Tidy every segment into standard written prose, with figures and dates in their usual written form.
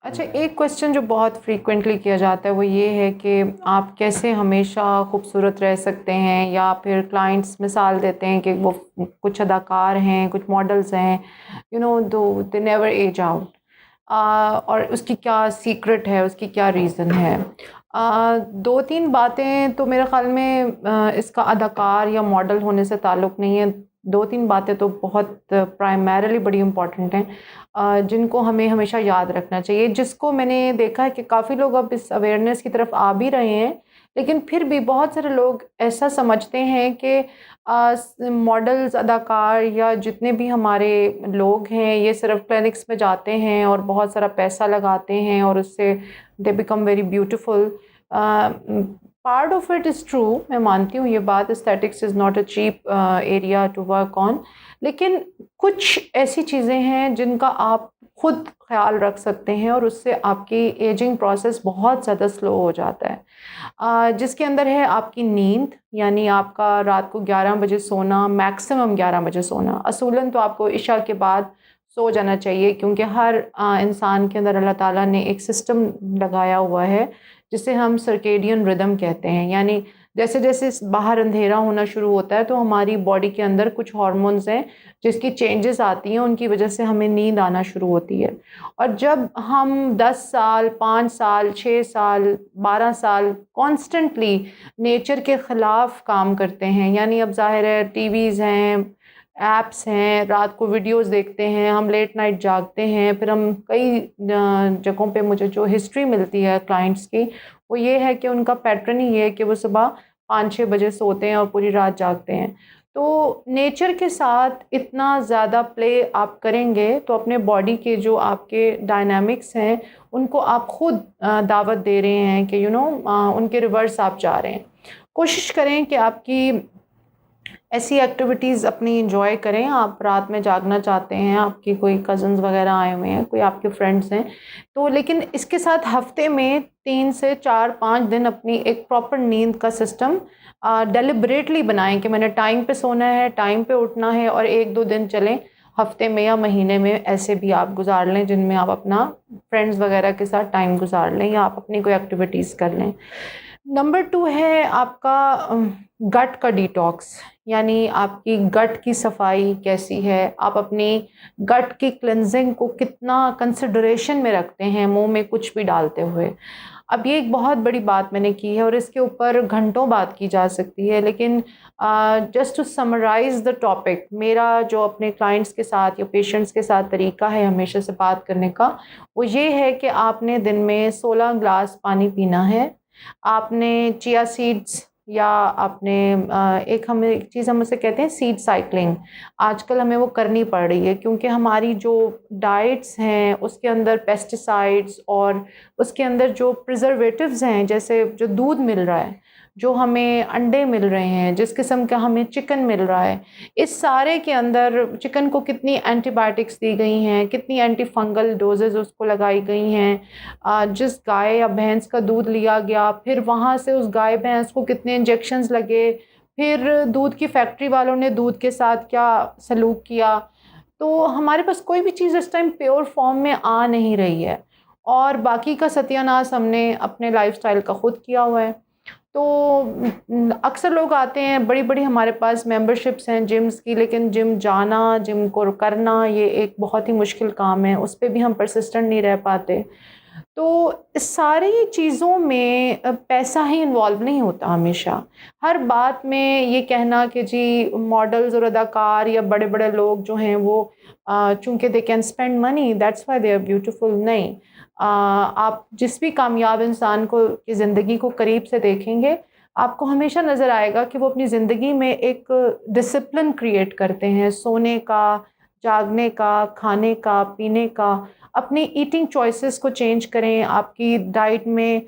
اچھا، ایک کویشچن جو بہت فریکوینٹلی کیا جاتا ہے وہ یہ ہے کہ آپ کیسے ہمیشہ خوبصورت رہ سکتے ہیں، یا پھر کلائنٹس مثال دیتے ہیں کہ وہ کچھ اداکار ہیں، کچھ ماڈلز ہیں، دے نیور ایج آؤٹ، اور اس کی کیا سیکرٹ ہے، اس کی کیا ریزن ہے؟ دو تین باتیں تو میرے خیال میں اس کا اداکار یا ماڈل ہونے سے تعلق نہیں ہے، دو تین باتیں تو بہت پرائمریلی بڑی امپورٹنٹ ہیں، جن کو ہمیں ہمیشہ یاد رکھنا چاہیے، جس کو میں نے دیکھا ہے کہ کافی لوگ اب اس اویئرنیس کی طرف آ بھی رہے ہیں، لیکن پھر بھی بہت سارے لوگ ایسا سمجھتے ہیں کہ ماڈلز، اداکار یا جتنے بھی ہمارے لوگ ہیں یہ صرف کلینکس میں جاتے ہیں اور بہت سارا پیسہ لگاتے ہیں اور اس سے they became very beautiful. Part of it is true, میں مانتی ہوں یہ بات، aesthetics is not a cheap area to work on, لیکن کچھ ایسی چیزیں ہیں جن کا آپ خود خیال رکھ سکتے ہیں اور اس سے آپ کی ایجنگ پروسیس بہت زیادہ سلو ہو جاتا ہے، جس کے اندر ہے آپ کی نیند، یعنی آپ کا رات کو 11 بجے سونا، میکسیمم 11 بجے سونا. اصولاً تو آپ کو عشاء کے بعد سو جانا چاہیے، کیونکہ ہر انسان کے اندر اللہ تعالیٰ نے ایک سسٹم لگایا ہوا ہے جسے ہم سرکیڈین ردم کہتے ہیں، یعنی جیسے جیسے باہر اندھیرا ہونا شروع ہوتا ہے تو ہماری باڈی کے اندر کچھ ہارمونز ہیں جس کی چینجز آتی ہیں، ان کی وجہ سے ہمیں نیند آنا شروع ہوتی ہے. اور جب ہم 10 سال، 5 سال، 6 سال، 12 سال کانسٹنٹلی نیچر کے خلاف کام کرتے ہیں، یعنی اب ظاہر ہے ٹی ویز ہیں، ایپس ہیں، رات کو ویڈیوز دیکھتے ہیں، ہم لیٹ نائٹ جاگتے ہیں، پھر ہم کئی جگہوں پہ مجھے جو ہسٹری ملتی ہے کلائنٹس کی وہ یہ ہے کہ ان کا پیٹرن ہی یہ ہے کہ وہ صبح 5-6 بجے سوتے ہیں اور پوری رات جاگتے ہیں. تو نیچر کے ساتھ اتنا زیادہ پلے آپ کریں گے تو اپنے باڈی کے جو آپ کے ڈائنامکس ہیں ان کو آپ خود دعوت دے رہے ہیں کہ ان کے ریورس آپ جا رہے ہیں. کوشش کریں کہ آپ کی ایسی ایکٹیویٹیز اپنی انجوائے کریں. آپ رات میں جاگنا چاہتے ہیں، آپ کی کوئی کزنز وغیرہ آئے ہوئے ہیں، کوئی آپ کے فرینڈس ہیں تو، لیکن اس کے ساتھ ہفتے میں 3 سے 4-5 دن اپنی ایک پراپر نیند کا سسٹم ڈیلیبریٹلی بنائیں کہ میں نے ٹائم پہ سونا ہے، ٹائم پہ اٹھنا ہے، اور 1-2 دن چلیں ہفتے میں یا مہینے میں ایسے بھی آپ گزار لیں جن میں آپ اپنا فرینڈز وغیرہ کے ساتھ ٹائم گزار لیں یا آپ اپنی کوئی ایکٹیویٹیز کر لیں. نمبر 2 ہے آپ کا گٹ کا ڈیٹاکس، یعنی آپ کی گٹ کی صفائی کیسی ہے، آپ اپنی گٹ کی کلینزنگ کو کتنا کنسیڈریشن میں رکھتے ہیں منہ میں کچھ بھی ڈالتے ہوئے. اب یہ ایک بہت بڑی بات میں نے کی ہے اور اس کے اوپر گھنٹوں بات کی جا سکتی ہے، لیکن just to summarise the topic, میرا جو اپنے کلائنٹس کے ساتھ یا پیشنٹس کے ساتھ طریقہ ہے ہمیشہ سے بات کرنے کا وہ یہ ہے کہ آپ نے دن میں 16 گلاس پانی پینا ہے. آپ نے چیا سیڈز، یا آپ نے ایک چیز ہم اسے کہتے ہیں سیڈ سائیکلنگ، آج کل ہمیں وہ کرنی پڑ رہی ہے کیونکہ ہماری جو ڈائٹس ہیں اس کے اندر پیسٹیسائڈز اور اس کے اندر جو پریزرویٹیوز ہیں، جیسے جو دودھ مل رہا ہے، جو ہمیں انڈے مل رہے ہیں، جس قسم کا ہمیں چکن مل رہا ہے، اس سارے کے اندر چکن کو کتنی اینٹی بائیوٹکس دی گئی ہیں، کتنی اینٹی فنگل ڈوزز اس کو لگائی گئی ہیں، جس گائے یا بھینس کا دودھ لیا گیا پھر وہاں سے اس گائے بھینس کو کتنے انجیکشنز لگے، پھر دودھ کی فیکٹری والوں نے دودھ کے ساتھ کیا سلوک کیا. تو ہمارے پاس کوئی بھی چیز اس ٹائم پیور فارم میں آ نہیں رہی ہے، اور باقی کا ستیہ ناش ہم نے اپنے لائف سٹائل کا خود کیا ہوا ہے. تو اکثر لوگ آتے ہیں، بڑی بڑی ہمارے پاس ممبرشپس ہیں جمز کی، لیکن جم جانا، جم کو کرنا یہ ایک بہت ہی مشکل کام ہے، اس پہ بھی ہم پرسسٹنٹ نہیں رہ پاتے. تو اس ساری چیزوں میں پیسہ ہی انوالو نہیں ہوتا ہمیشہ. ہر بات میں یہ کہنا کہ جی ماڈلز اور اداکار یا بڑے بڑے لوگ جو ہیں وہ چونکہ they can spend money that's why they are beautiful, نہیں. آپ جس بھی کامیاب انسان کو کی زندگی کو قریب سے دیکھیں گے آپ کو ہمیشہ نظر آئے گا کہ وہ اپنی زندگی میں ایک ڈسپلن کریٹ کرتے ہیں، سونے کا، جاگنے کا، کھانے کا، پینے کا. اپنی ایٹنگ چوائسیز کو چینج کریں آپ کی ڈائٹ میں.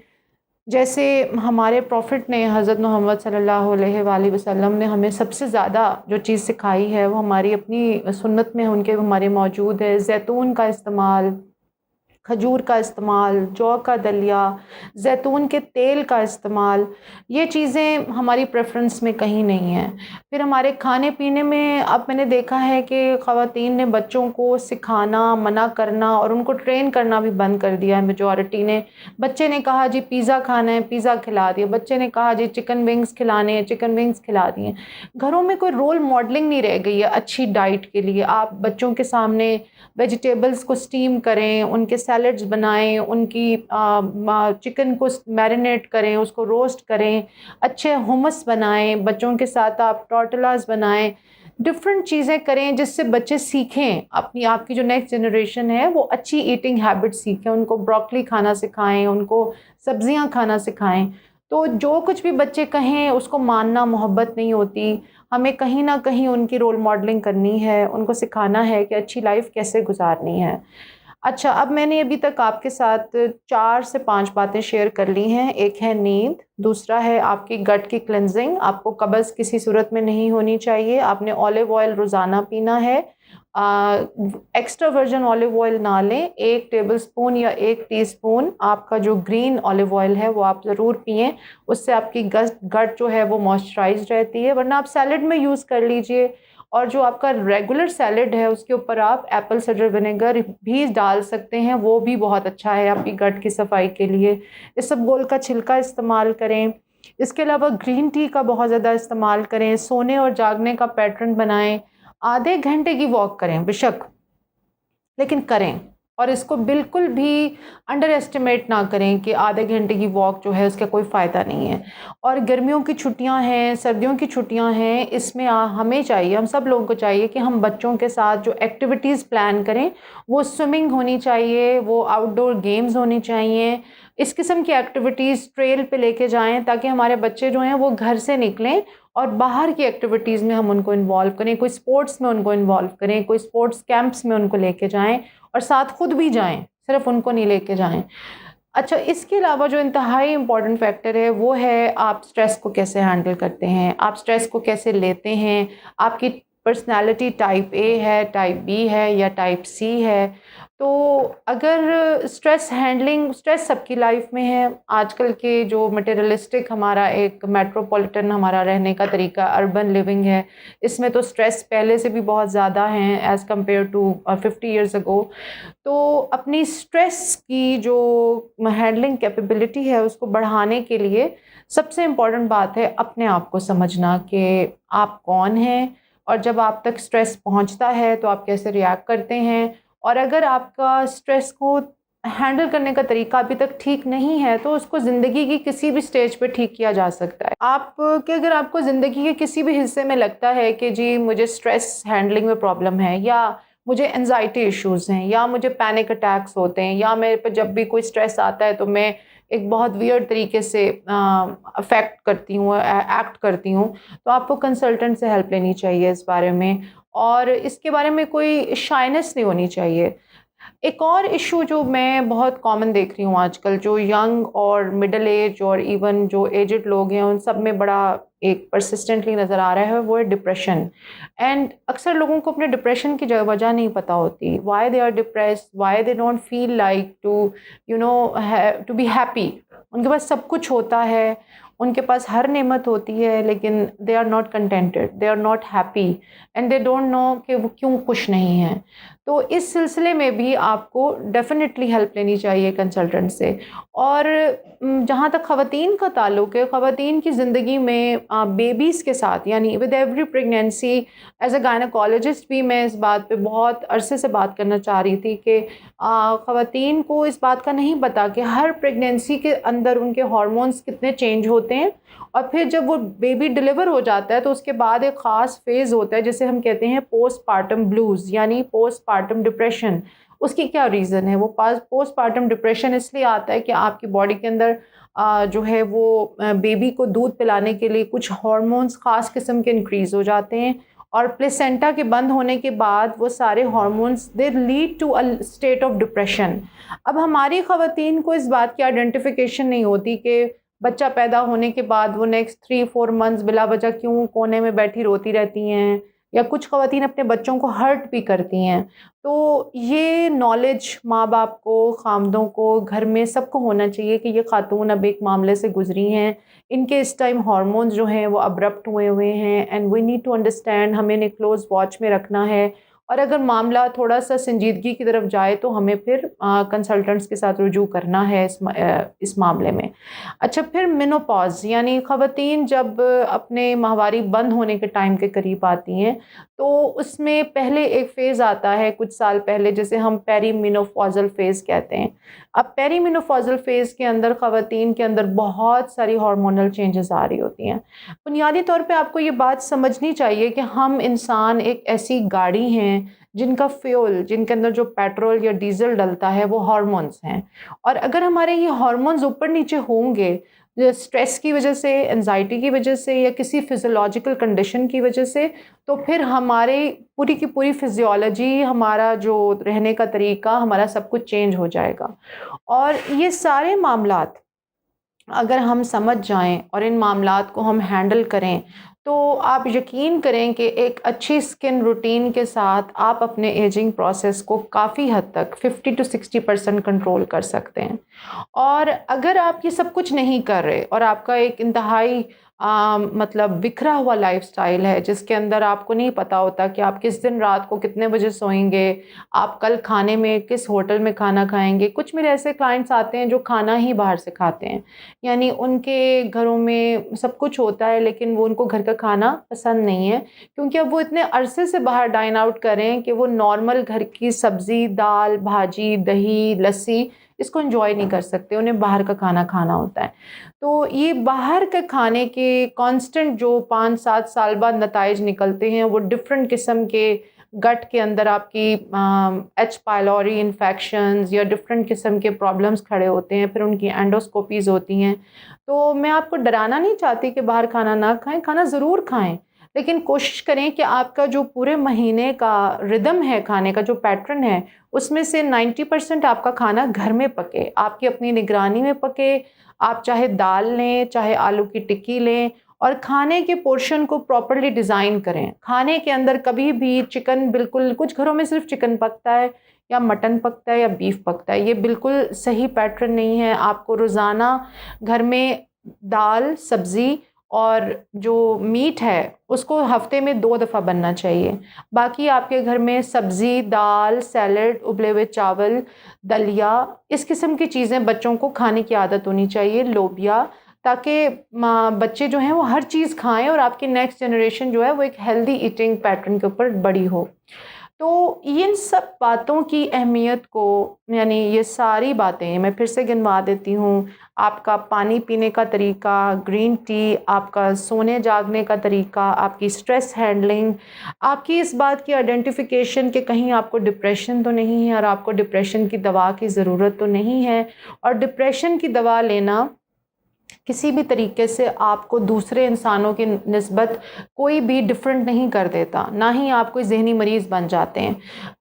جیسے ہمارے پروفٹ نے، حضرت محمد صلی اللہ علیہ وآلہ وسلم نے ہمیں سب سے زیادہ جو چیز سکھائی ہے وہ ہماری اپنی سنت میں ان کے ہمارے موجود ہے، زیتون کا استعمال، کھجور کا استعمال، جو کا دلیا، زیتون کے تیل کا استعمال، یہ چیزیں ہماری پریفرنس میں کہیں نہیں ہیں۔ پھر ہمارے کھانے پینے میں اب میں نے دیکھا ہے کہ خواتین نے بچوں کو سکھانا، منع کرنا اور ان کو ٹرین کرنا بھی بند کر دیا ہے میجورٹی نے۔ بچے نے کہا جی پیزا کھانا ہے، پیزا کھلا دیا، بچے نے کہا جی چکن ونگز کھلانے ہیں، چکن ونگز کھلا دیے۔ گھروں میں کوئی رول ماڈلنگ نہیں رہ گئی ہے اچھی ڈائٹ کے لیے۔ آپ بچوں کے سامنے ویجیٹیبلز کو سٹیم کریں، ان کے سیلڈز بنائیں، ان کی چکن کو میرینیٹ کریں، اس کو روسٹ کریں، اچھے ہمس بنائیں، بچوں کے ساتھ آپ ٹورٹلاز بنائیں، ڈفرینٹ چیزیں کریں جس سے بچے سیکھیں، اپنی آپ کی جو نیکسٹ جنریشن ہے وہ اچھی ایٹنگ ہیبٹ سیکھیں، ان کو بروکلی کھانا سکھائیں، ان کو سبزیاں کھانا سکھائیں۔ تو جو کچھ بھی بچے کہیں اس کو ماننا محبت نہیں ہوتی، ہمیں کہیں نہ کہیں ان کی رول ماڈلنگ کرنی ہے، ان کو سکھانا ہے کہ اچھی لائف کیسے گزارنی ہے۔ اچھا، اب میں نے ابھی تک آپ کے ساتھ 4 سے 5 باتیں شیئر کر لی ہیں۔ ایک ہے نیند، دوسرا ہے آپ کی گٹ کی کلینزنگ، آپ کو قبض کسی صورت میں نہیں ہونی چاہیے، آپ نے اولیو آئل روزانہ پینا ہے، ایکسٹرا ورجن اولیو آئل نہ لیں، 1 ٹیبل سپون یا 1 ٹی سپون آپ کا جو گرین اولیو آئل ہے وہ آپ ضرور پئیں، اس سے آپ کی گٹ جو ہے وہ موئسچرائز رہتی ہے، ورنہ آپ سیلڈ میں یوز کر لیجئے، اور جو آپ کا ریگولر سیلڈ ہے اس کے اوپر آپ ایپل سائڈر ونیگر بھی ڈال سکتے ہیں، وہ بھی بہت اچھا ہے آپ کی گٹ کی صفائی کے لیے۔ اسبگول کا چھلکا استعمال کریں، اس کے علاوہ گرین ٹی کا بہت زیادہ استعمال کریں، سونے اور جاگنے کا پیٹرن بنائیں، آدھے گھنٹے کی واک کریں بشک، لیکن کریں، اور اس کو بالکل بھی انڈر ایسٹیمیٹ نہ کریں کہ آدھے گھنٹے کی واک جو ہے اس کا کوئی فائدہ نہیں ہے۔ اور گرمیوں کی چھٹیاں ہیں، سردیوں کی چھٹیاں ہیں، اس میں ہمیں چاہیے، ہم سب لوگوں کو چاہیے کہ ہم بچوں کے ساتھ جو ایکٹیویٹیز پلان کریں وہ سوئمنگ ہونی چاہیے، وہ آؤٹ ڈور گیمز ہونی چاہیے، اس قسم کی ایکٹیویٹیز ٹریل پہ لے کے جائیں تاکہ ہمارے بچے جو ہیں وہ گھر سے نکلیں اور باہر کی ایکٹیویٹیز میں ہم ان کو انوالو کریں، کوئی سپورٹس میں ان کو انوالو کریں، کوئی سپورٹس کیمپس میں ان کو لے کے جائیں، اور ساتھ خود بھی جائیں، صرف ان کو نہیں لے کے جائیں۔ اچھا، اس کے علاوہ جو انتہائی امپورٹنٹ فیکٹر ہے وہ ہے آپ سٹریس کو کیسے ہینڈل کرتے ہیں، آپ سٹریس کو کیسے لیتے ہیں، آپ کی پرسنالٹی ٹائپ اے ہے، ٹائپ بی ہے یا ٹائپ سی ہے۔ تو اگر سٹریس ہینڈلنگ، سٹریس سب کی لائف میں ہے، آج کل کے جو مٹیریلسٹک ہمارا ایک میٹروپولیٹن ہمارا رہنے کا طریقہ اربن لیونگ ہے، اس میں تو سٹریس پہلے سے بھی بہت زیادہ ہیں as compare to 50 years ago. تو اپنی سٹریس کی جو ہینڈلنگ کیپیبلٹی ہے اس کو بڑھانے کے لیے سب سے امپورٹنٹ بات ہے اپنے آپ کو سمجھنا کہ آپ کون ہیں، اور جب آپ تک سٹریس پہنچتا ہے تو آپ کیسے ریئیکٹ کرتے ہیں، اور اگر آپ کا سٹریس کو ہینڈل کرنے کا طریقہ ابھی تک ٹھیک نہیں ہے تو اس کو زندگی کی کسی بھی سٹیج پہ ٹھیک کیا جا سکتا ہے۔ اگر آپ کو زندگی کے کسی بھی حصے میں لگتا ہے کہ جی مجھے سٹریس ہینڈلنگ میں پرابلم ہے، یا مجھے انزائٹی ایشوز ہیں، یا مجھے پینک اٹیکس ہوتے ہیں، یا میرے پہ جب بھی کوئی سٹریس آتا ہے تو میں ایک بہت ویئرڈ طریقے سے افیکٹ کرتی ہوں، ایکٹ کرتی ہوں، تو آپ کو کنسلٹنٹ سے ہیلپ لینی چاہیے اس بارے میں، اور اس کے بارے میں کوئی شائنس نہیں ہونی چاہیے۔ ایک اور ایشو جو میں بہت کامن دیکھ رہی ہوں آج کل، جو ینگ اور مڈل ایج اور ایون جو ایجڈ لوگ ہیں ان سب میں بڑا ایک پرسسٹنٹلی نظر آ رہا ہے، وہ ہے ڈپریشن۔ اینڈ اکثر لوگوں کو اپنے ڈپریشن کی وجہ نہیں پتہ ہوتی، why they are depressed, why they don't feel like to be happy. ان کے پاس سب کچھ ہوتا ہے، ان کے پاس ہر نعمت ہوتی ہے، لیکن they are not contented, they are not happy, and they don't know کہ وہ کیوں خوش نہیں ہیں۔ تو اس سلسلے میں بھی آپ کو ڈیفینیٹلی ہیلپ لینی چاہیے کنسلٹنٹ سے۔ اور جہاں تک خواتین کا تعلق ہے، خواتین کی زندگی میں بیبیز کے ساتھ، یعنی with every pregnancy, as a gynaecologist بھی میں اس بات پہ بہت عرصے سے بات کرنا چاہ رہی تھی کہ خواتین کو اس بات کا نہیں پتہ کہ ہر پریگنینسی کے اندر ان کے ہارمونز کتنے چینج ہوتے ہیں، اور پھر جب وہ بیبی ڈلیور ہو جاتا ہے تو اس کے بعد ایک خاص فیز ہوتا ہے جسے ہم کہتے ہیں پوسٹ پارٹم بلوز، یعنی پوسٹ پارٹم ڈپریشن۔ اس کی کیا ریزن ہے؟ وہ پوسٹ پارٹم ڈپریشن اس لیے آتا ہے کہ آپ کی باڈی کے اندر جو ہے وہ بیبی کو دودھ پلانے کے لیے کچھ ہارمونز خاص قسم کے انکریز ہو جاتے ہیں، اور پلیسینٹا کے بند ہونے کے بعد وہ سارے hormones they lead to a state of depression. اب ہماری خواتین کو اس بات کی آئیڈینٹیفیکیشن نہیں ہوتی کہ بچہ پیدا ہونے کے بعد وہ نیکسٹ 3-4 منتھس بلا وجہ کیوں کونے میں بیٹھی روتی رہتی ہیں، یا کچھ خواتین اپنے بچوں کو ہرٹ بھی کرتی ہیں. تو یہ نالج ماں باپ کو، خامدوں کو، گھر میں سب کو ہونا چاہیے کہ یہ خاتون اب ایک معاملے سے گزری ہیں، ان کے اس ٹائم ہارمونز جو ہیں وہ ابرپٹ ہوئے ہیں، and we need to understand, ہمیں انہیں کلوز واچ میں رکھنا ہے. اور اگر معاملہ تھوڑا سا سنجیدگی کی طرف جائے تو ہمیں پھر کنسلٹنٹس کے ساتھ رجوع کرنا ہے اس معاملے میں. اچھا، پھر مینوپاز یعنی خواتین جب اپنے ماہواری بند ہونے کے ٹائم کے قریب آتی ہیں تو اس میں پہلے ایک فیز آتا ہے کچھ سال پہلے جسے ہم پیری مینوپازل فیز کہتے ہیں. اب پیری مینوپازل فیز کے اندر خواتین کے اندر بہت ساری ہارمونل چینجز آ رہی ہوتی ہیں. بنیادی طور پہ آپ کو یہ بات سمجھنی چاہیے کہ ہم انسان ایک ایسی گاڑی ہیں جن کا فیول، جن کے اندر جو پیٹرول یا ڈیزل ڈلتا ہے وہ ہارمونز ہیں. اور اگر ہمارے یہ ہارمونز اوپر نیچے ہوں گے اسٹریس کی وجہ سے، انزائٹی کی وجہ سے، یا کسی فزیولوجیکل کنڈیشن کی وجہ سے، تو پھر ہمارے پوری کی پوری فزیولوجی، ہمارا جو رہنے کا طریقہ، ہمارا سب کچھ چینج ہو جائے گا. اور یہ سارے معاملات اگر ہم سمجھ جائیں اور ان معاملات کو ہم ہینڈل کریں تو آپ یقین کریں کہ ایک اچھی سکن روٹین کے ساتھ آپ اپنے ایجنگ پروسیس کو کافی حد تک 50 to 60% کنٹرول کر سکتے ہیں. اور اگر آپ یہ سب کچھ نہیں کر رہے اور آپ کا ایک انتہائی مطلب بکھرا ہوا لائف سٹائل ہے جس کے اندر آپ کو نہیں پتا ہوتا کہ آپ کس دن رات کو کتنے بجے سوئیں گے، آپ کل کھانے میں کس ہوٹل میں کھانا کھائیں گے. کچھ میرے ایسے کلائنٹس آتے ہیں جو کھانا ہی باہر سے کھاتے ہیں، یعنی ان کے گھروں میں سب کچھ ہوتا ہے لیکن وہ ان کو گھر کا کھانا پسند نہیں ہے کیونکہ اب وہ اتنے عرصے سے باہر ڈائن آؤٹ کر رہے ہیں کہ وہ نارمل گھر کی سبزی، دال، بھاجی، دہی، لسی اس کو انجوائے نہیں کر سکتے، انہیں باہر کا کھانا کھانا ہوتا ہے. تو یہ باہر کے کھانے کے کانسٹنٹ جو 5-7 سال بعد نتائج نکلتے ہیں وہ ڈفرینٹ قسم کے گٹ کے اندر آپ کی ایچ پائلوری انفیکشنز یا ڈفرینٹ قسم کے پرابلمس کھڑے ہوتے ہیں، پھر ان کی اینڈوسکوپیز ہوتی ہیں. تو میں آپ کو ڈرانا نہیں چاہتی کہ باہر کھانا نہ کھائیں، کھانا ضرور کھائیں، لیکن کوشش کریں کہ آپ کا جو پورے مہینے کا ردم ہے، کھانے کا جو پیٹرن ہے، اس میں سے 90% آپ کا کھانا گھر میں پکے، آپ کی اپنی نگرانی میں پکے. آپ چاہے دال لیں، چاہے آلو کی ٹکی لیں، اور کھانے کے پورشن کو پراپرلی ڈیزائن کریں. کھانے کے اندر کبھی بھی چکن، بالکل کچھ گھروں میں صرف چکن پکتا ہے یا مٹن پکتا ہے یا بیف پکتا ہے، یہ بالکل صحیح پیٹرن نہیں ہے. آپ کو روزانہ گھر میں دال، سبزی اور جو میٹ ہے اس کو ہفتے میں 2 دفعہ بننا چاہیے. باقی آپ کے گھر میں سبزی، دال، سیلڈ، ابلے ہوئے چاول، دلیا، اس قسم کی چیزیں بچوں کو کھانے کی عادت ہونی چاہیے، لوبیا، تاکہ بچے جو ہیں وہ ہر چیز کھائیں اور آپ کی نیکسٹ جنریشن جو ہے وہ ایک ہیلدی ایٹنگ پیٹرن کے اوپر بڑی ہو. تو ان سب باتوں کی اہمیت کو، یعنی یہ ساری باتیں میں پھر سے گنوا دیتی ہوں. آپ کا پانی پینے کا طریقہ، گرین ٹی، آپ کا سونے جاگنے کا طریقہ، آپ کی سٹریس ہینڈلنگ، آپ کی اس بات کی آئیڈینٹیفیکیشن کہ کہیں آپ کو ڈپریشن تو نہیں ہے اور آپ کو ڈپریشن کی دوا کی ضرورت تو نہیں ہے. اور ڈپریشن کی دوا لینا کسی بھی طریقے سے آپ کو دوسرے انسانوں کی نسبت کوئی بھی ڈفرینٹ نہیں کر دیتا، نہ ہی آپ کوئی ذہنی مریض بن جاتے ہیں.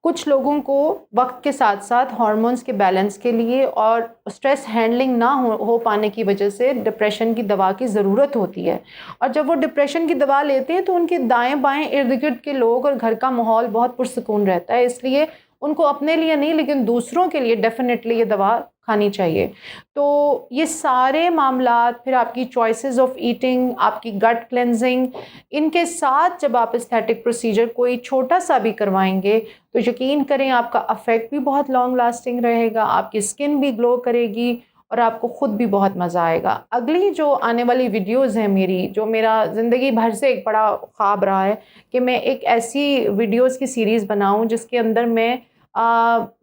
کچھ لوگوں کو وقت کے ساتھ ساتھ ہارمونز کے بیلنس کے لیے اور سٹریس ہینڈلنگ نہ ہو پانے کی وجہ سے ڈپریشن کی دوا کی ضرورت ہوتی ہے. اور جب وہ ڈپریشن کی دوا لیتے ہیں تو ان کے دائیں بائیں ارد گرد کے لوگ اور گھر کا ماحول بہت پرسکون رہتا ہے. اس لیے ان کو اپنے لیے نہیں لیکن دوسروں کے لیے ڈیفینیٹلی یہ دوا کھانی چاہیے. تو یہ سارے معاملات، پھر آپ کی چوائسیز آف ایٹنگ، آپ کی گٹ کلینزنگ، ان کے ساتھ جب آپ استھیٹک پروسیجر کوئی چھوٹا سا بھی کروائیں گے تو یقین کریں آپ کا افیکٹ بھی بہت لانگ لاسٹنگ رہے گا، آپ کی اسکن بھی گلو کرے گی اور آپ کو خود بھی بہت مزہ آئے گا. اگلی جو آنے والی ویڈیوز ہیں میری، جو میرا زندگی بھر سے ایک بڑا خواب رہا ہے کہ میں ایک ایسی ویڈیوز کی سیریز بناؤں جس کے اندر میں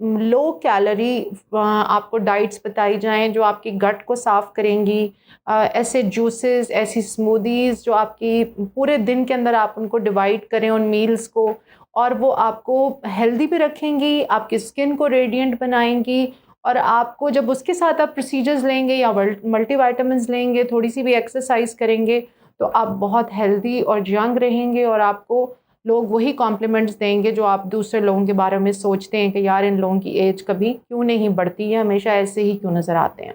لو کیلری آپ کو ڈائٹس بتائی جائیں جو آپ کی گٹ کو صاف کریں گی. ایسے جوسز، ایسی سمودیز جو آپ کی پورے دن کے اندر آپ ان کو ڈیوائڈ کریں ان میلز کو، اور وہ آپ کو ہیلدی بھی رکھیں گی، آپ کی اسکن کو ریڈینٹ بنائیں گی. اور آپ کو جب اس کے ساتھ آپ پروسیجرز لیں گے یا ملٹی وائٹامنز لیں گے، تھوڑی سی بھی ایکسرسائز کریں گے، تو آپ بہت ہیلدی اور ینگ رہیں گے. اور آپ کو لوگ وہی کمپلیمنٹس دیں گے جو آپ دوسرے لوگوں کے بارے میں سوچتے ہیں کہ یار ان لوگوں کی ایج کبھی کیوں نہیں بڑھتی ہے، ہمیشہ ایسے ہی کیوں نظر آتے ہیں.